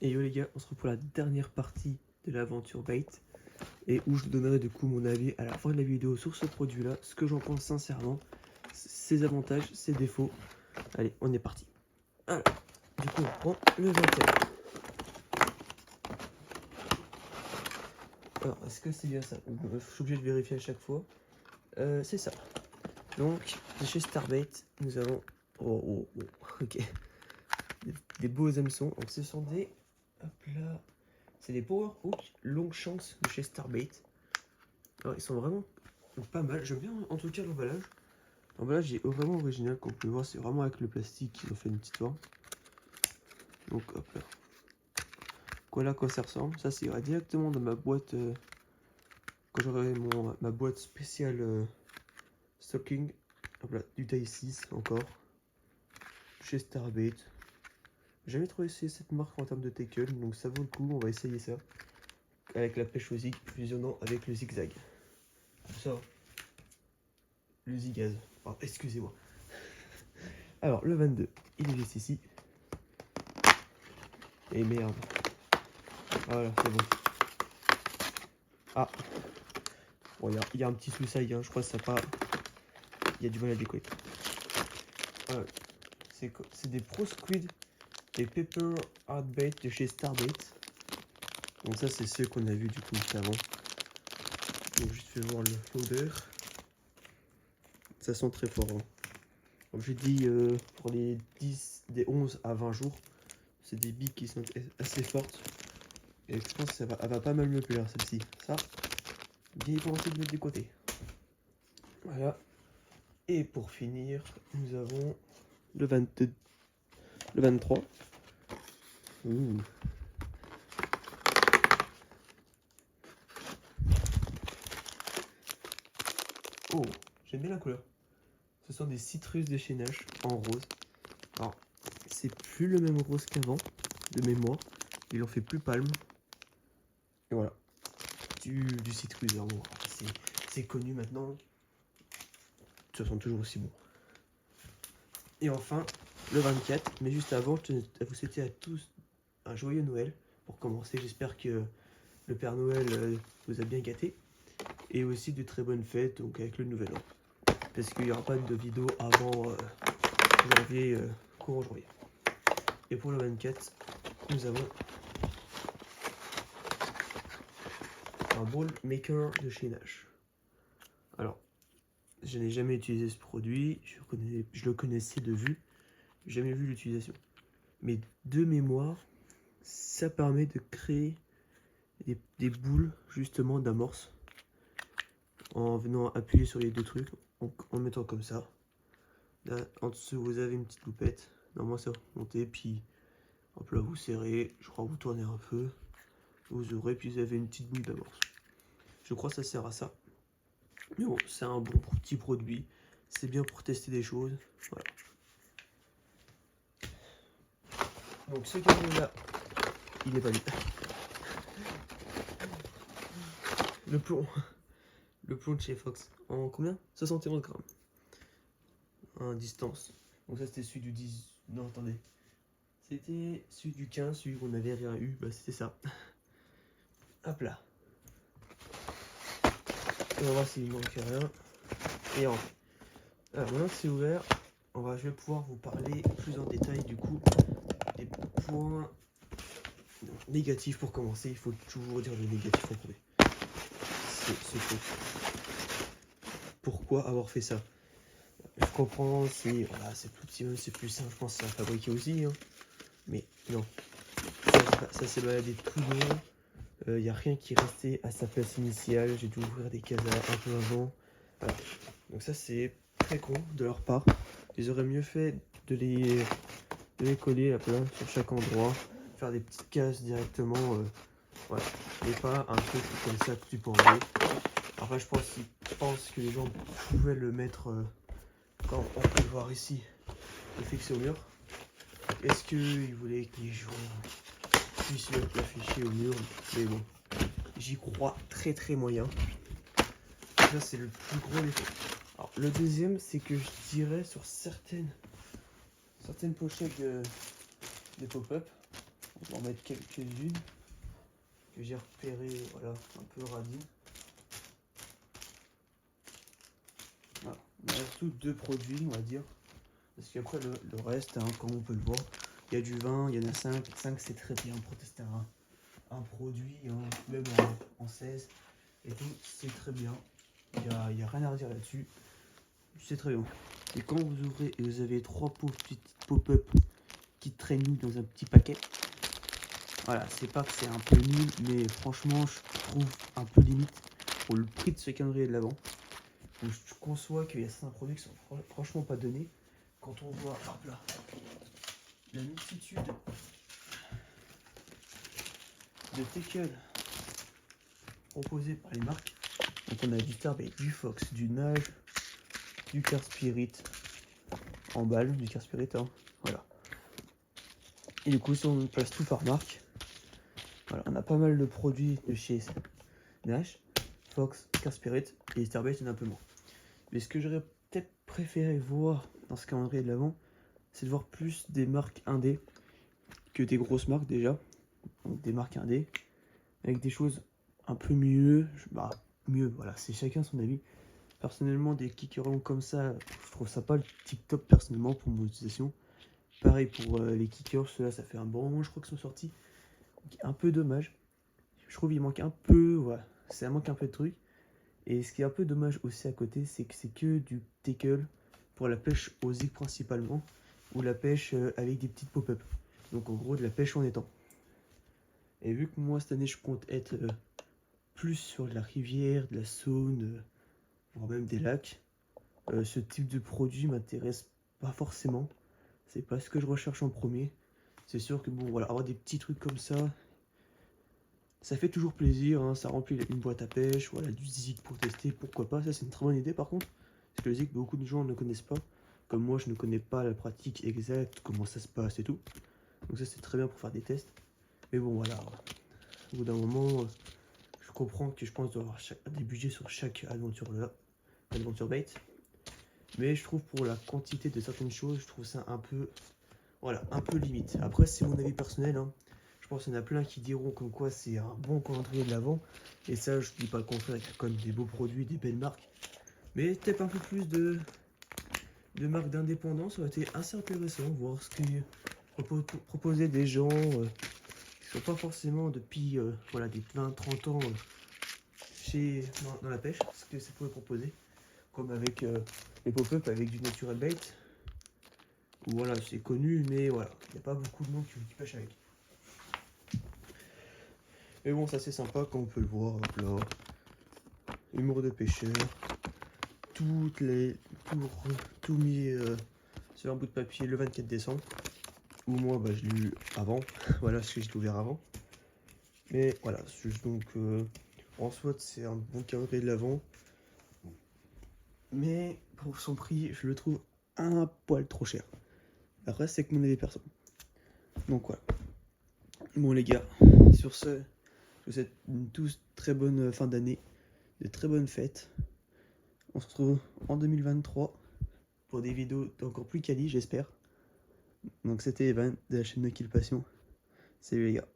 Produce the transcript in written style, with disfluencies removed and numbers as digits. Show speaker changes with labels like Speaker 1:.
Speaker 1: Et yo les gars, on se retrouve pour la dernière partie de l'aventure Bait et où je donnerai du coup mon avis à la fin de la vidéo sur ce produit là, ce que j'en pense sincèrement, ses avantages, ses défauts. Allez, on est parti. Alors, du coup on prend le 21. Alors, est-ce que c'est bien ça? Je suis obligé de vérifier à chaque fois. C'est ça. Donc, chez Starbait, nous avons... ok. Des beaux hameçons. Donc, ce sont des... Hop là. C'est des Power Hook Longshanks de chez Starbait. Alors, ils sont vraiment pas mal. J'aime bien en tout cas l'emballage. L'emballage est vraiment original, comme vous pouvez voir. C'est vraiment avec le plastique qu'ils ont fait une petite forme. Donc, hop là. Voilà à quoi ça ressemble. Ça, ça ira directement dans ma boîte... quand j'aurai ma boîte spéciale stocking. Hop là, du taille 6 encore. Chez Starbait. J'ai jamais trop essayé cette marque en termes de tackle, donc ça vaut le coup, on va essayer ça. Avec la pêche au zig, fusionnant avec le zigzag. Ça, le zigaz. Oh, excusez-moi. Alors, le 22, il est juste ici. Et merde. Voilà, c'est bon. Ah. Bon, il y a un petit suicide, hein, je crois que ça pas... Il y a du mal à décoller. C'est des Pro Squid et Pepper Hard Bait de chez Starbait. Donc ça, c'est ceux qu'on a vu du coup juste avant. Donc juste fait voir l'odeur. Ça sent très fort. Hein. Comme j'ai dit, pour les 10, des 11 à 20 jours, c'est des billes qui sont assez fortes. Et je pense que elle va pas mal me plaire celle-ci. Ça, bien pensé de mettre de côté. Voilà. Et pour finir, nous avons le 22, le 23. Ouh. Oh, j'aime bien la couleur. Ce sont des citrus de chez Nash en rose. Alors, c'est plus le même rose qu'avant, de mémoire. Il en fait plus palme. Et voilà. Du citrus, hein. Bon, c'est connu maintenant. Ça sent toujours aussi bon. Et enfin, le 24. Mais juste avant, je tenais à vous souhaiter à tous un joyeux Noël. Pour commencer, j'espère que le Père Noël vous a bien gâté. Et aussi de très bonnes fêtes, donc avec le nouvel an. Parce qu'il n'y aura pas de vidéo avant janvier, courant janvier. Et pour le 24, nous avons un Ball Maker de chez Nash. Alors, je n'ai jamais utilisé ce produit, je le connaissais de vue, jamais vu l'utilisation. Mais de mémoire, ça permet de créer des boules justement d'amorce en venant appuyer sur les deux trucs, en mettant comme ça. Là, en dessous, vous avez une petite loupette. Normalement, ça va monter, puis hop là, vous serrez. Je crois que vous tournez un peu. Vous ouvrez, puis vous avez une petite boule d'amorce. Je crois que ça sert à ça. Mais bon, c'est un bon petit produit. C'est bien pour tester des choses. Voilà. Donc ce camion là, il est pas vide. Le plomb. Le plomb de chez Fox. En combien? 71 grammes. En distance. Donc ça c'était celui du 10. Non attendez. C'était celui du 15, celui qu'on avait rien eu. Bah c'était ça. Hop là. On va voir s'il manque rien. Et enfin. Alors maintenant que c'est ouvert, je vais pouvoir vous parler plus en détail du coup des points négatifs pour commencer. Il faut toujours dire le négatif en premier. C'est faux. Pourquoi avoir fait ça? Je comprends, c'est voilà, plus petit, c'est plus simple, je pense, à fabriquer aussi. Hein. Mais non, ça s'est baladé tout le long. Il n'y a rien qui restait à sa place initiale. J'ai dû ouvrir des cases un peu avant. Voilà. Donc ça c'est très con de leur part. Ils auraient mieux fait de les coller à plat sur chaque endroit. Faire des petites cases directement. Voilà. Et pas un truc comme ça tout pour enlever. Après je pense que les gens pouvaient le mettre comme on peut le voir ici. Le fixer au mur. Est-ce qu'ils voulaient que les gens puissent l'afficher au mur? Mais bon. J'y crois très très moyen. Ça c'est le plus gros défaut. Alors le deuxième c'est que je dirais sur certaines pochettes de pop-up, On va en mettre quelques-unes que j'ai repérées, voilà, un peu radis. Voilà. Il reste tous 2 produits, on va dire. Parce qu'après le reste, hein, comme on peut le voir, il y a du vin, il y en a 5. 5 c'est très bien pour tester un produit, hein, même en 16 et tout, c'est très bien. Il y a rien à redire là-dessus. C'est très bien. Et quand vous ouvrez et vous avez 3 petites pop-up qui traînent dans un petit paquet, voilà, c'est pas que c'est un peu nul, mais franchement, je trouve un peu limite pour le prix de ce calendrier de l'avant. Je conçois qu'il y a certains produits qui sont franchement pas donnés. Quand on voit, hop là, la multitude de tackles proposés par les marques. Donc on a du Starbait, du Fox, du Nage, du Car Spirit en balle, du Car Spirit, hein, voilà. Et du coup, si on place tout par marque, voilà, on a pas mal de produits de chez Nage, Fox, Car Spirit et Starbait, il y en a un peu moins. Mais ce que j'aurais peut-être préféré voir dans ce calendrier de l'avant, c'est de voir plus des marques indé que des grosses marques déjà. Donc des marques indé avec des choses un peu mieux, mieux, voilà, c'est chacun son avis. Personnellement, des kickerons comme ça, je trouve ça pas le tip top personnellement pour mon utilisation. Pareil pour les kickers, ceux-là, ça fait un bon moment, je crois, qu'ils sont sortis. Donc, un peu dommage. Je trouve qu'il manque un peu, voilà, ça manque un peu de trucs. Et ce qui est un peu dommage aussi à côté, c'est que c'est que du tackle pour la pêche aux zig principalement, ou la pêche avec des petites pop-up. Donc en gros, de la pêche en étang. Et vu que moi, cette année, je compte être plus sur de la rivière, de la Saône, voire même des lacs, ce type de produit m'intéresse pas forcément. C'est pas ce que je recherche en premier. C'est sûr que bon, voilà, avoir des petits trucs comme ça fait toujours plaisir, hein, ça remplit une boîte à pêche, voilà, du zig pour tester, pourquoi pas. Ça, c'est une très bonne idée par contre. Parce que le zig, beaucoup de gens ne connaissent pas. Comme moi, je ne connais pas la pratique exacte, comment ça se passe et tout. Donc ça, c'est très bien pour faire des tests. Mais bon, voilà. Au bout d'un moment, je comprends que je pense devoir avoir des budgets sur chaque aventure bait. Mais je trouve pour la quantité de certaines choses, je trouve ça un peu, voilà, un peu limite. Après, c'est mon avis personnel, hein. Je pense qu'il y en a plein qui diront comme quoi c'est un bon calendrier de l'avant. Et ça, je dis pas le contraire, il y a quand même des beaux produits, des belles marques. Mais peut-être un peu plus de marques d'indépendance aurait été assez intéressant, voir ce que proposaient des gens qui sont pas forcément depuis voilà, des 20-30 ans dans la pêche, ce que ça pouvait proposer. Comme avec les pop-up avec du natural bait. Où voilà, c'est connu, mais voilà, il n'y a pas beaucoup de monde qui pêche avec. Mais bon, ça c'est sympa comme on peut le voir, hop là. Humour de pêcheur. Tout mis sur un bout de papier le 24 décembre. Ou moi, bah, je l'ai eu avant. Voilà, parce que je l'ai ouvert avant. Mais voilà, donc en soit, c'est un bon calendrier de l'avant. Mais pour son prix, je le trouve un poil trop cher. Après, c'est que mon avis perso. Donc voilà. Bon les gars, sur ce, je vous souhaite une tous très bonne fin d'année, de très bonnes fêtes. On se retrouve en 2023 pour des vidéos encore plus quali, j'espère. Donc c'était Evan de la chaîne de Kill Passion. Salut les gars.